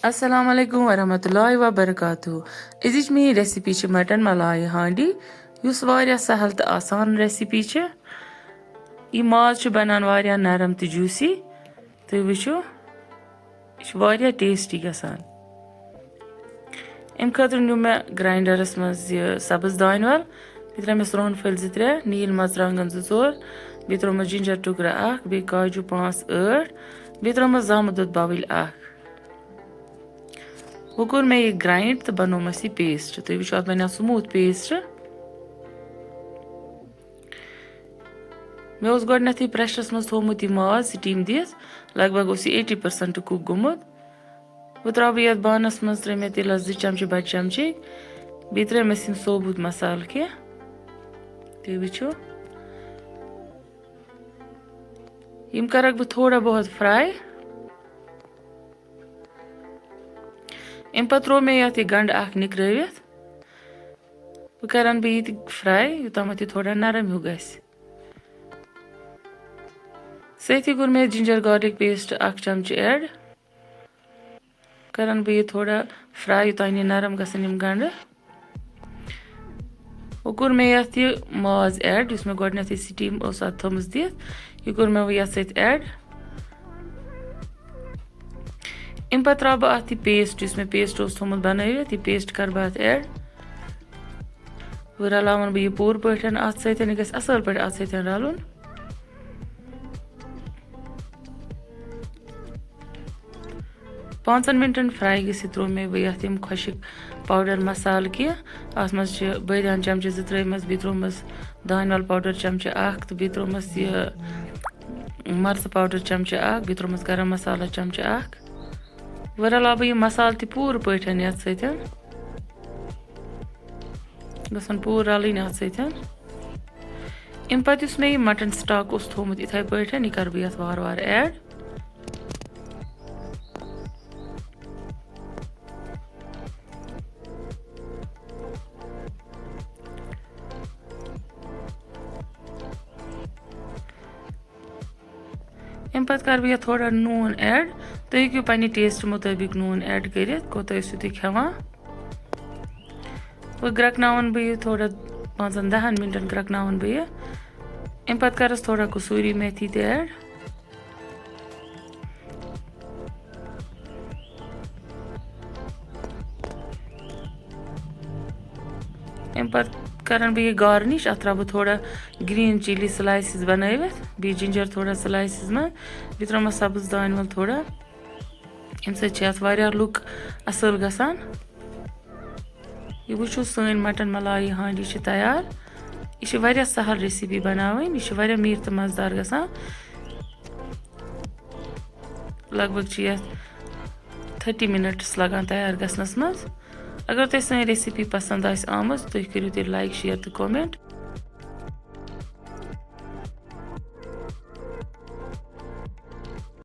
Assalamu alaikum warahmatullahi wabarakatuh. Is me recipe ch mutton malai handi. Yus varya sahal ta asan recipe ch. Ye maaz ch banan varya naram te juicy. Tu wuchu. Ish varya tasty gasan. Im khatru nu me grinders maz sabz dainwal. Bitra me sron fel zitre, neel mazrangan zor. Bitra me ginger tukra ak, be kaju 5 ٲٹھ. Bitra me zamudud bawil ak. वो core मैं ये grind तो बनो मसी paste तो ये विचार मैंने स्मूथ पेस्ट मैं उस गॉड नथी प्रेशरस मस्त हो मुती माज स्टीम दिस लगभग उसी 80% कुक गुमुत वो त्राव याद बानस मस्त रे में तेल 2 चमचे बड़ चमचे बीतरे में सिम सोबूत मसाल के ते विचो इम करक बो थोड़ा बहुत फ्राई इन पत्रों में यह गंड अख निकरावित बह करन बह ये फ्राई योतम थोड़ा नरम हो गस सही कोर मे जिंजर गार्लिक पेस्ट 1 चमच ऐड करन बह ये थोड़ा फ्राई योतन ये नरम गसन यम गंड वो कोर मे यह माज ऐड जिसमें गोडनेथ स्टीम थमस दित ये कोर मे यथ सत ऐड इन पे त्रा बह अत पेस्ट जिसमें पेस्ट थोमुत बनवित ये पेस्ट कर बह ऐड वो रलावन बह ये पूर पठन अत सत यह गस असल पे अत सत रलुन पांचन मिनटन फ्राई गस त्रो मे बह यथ खुशिक पाउडर मसाल की अत मज बदियान चमचे 2 त्रेमस बह त्रोमस दानवल पाउडर चमचे 1 तो बह त्रोमस यह मर्च पाउडर चमचे 1 बह त्रोमस गरम मसाला चमचे 1 वो रला बह यह मसाल त पूर पठन यथ सत गसन पूर रलन अत सत अम पे मे यह मटन स्टॉक थोमुत इथे पठन यह कर बह यथ वार वार ऐड अम पे कर बह थोड़ा नून ऐड तुम हेकू पे टेस्ट मुताबिक नून ऐड कर कोत तुम खेवान वो ग्रकनावन बह थोड़ा 5-10 मिनटन ग्रकनावन बह अम पे करस थोड़ा कसूरी मेथी ते ऐड अम पे करन बह गार्निश अत त्रा थोड़ा ग्रीन चिली स्लाइसिस बनवित बह जिंजर थोड़ा स्लाइसिस में बह त्रा सब्ज दानवल थोड़ा अम सत लुक असल गसान यह वो सन मटन मलाई हांडी तैयार यह सहल रेसिपी बनावन यह मीठ तो मजेदार गसान लगभग यह 30 मिनट्स लगान तैयार गसनस मज अगर तुम सन रेसिपी पसंद आमत तुम करो लाइक शेयर तो कमेंट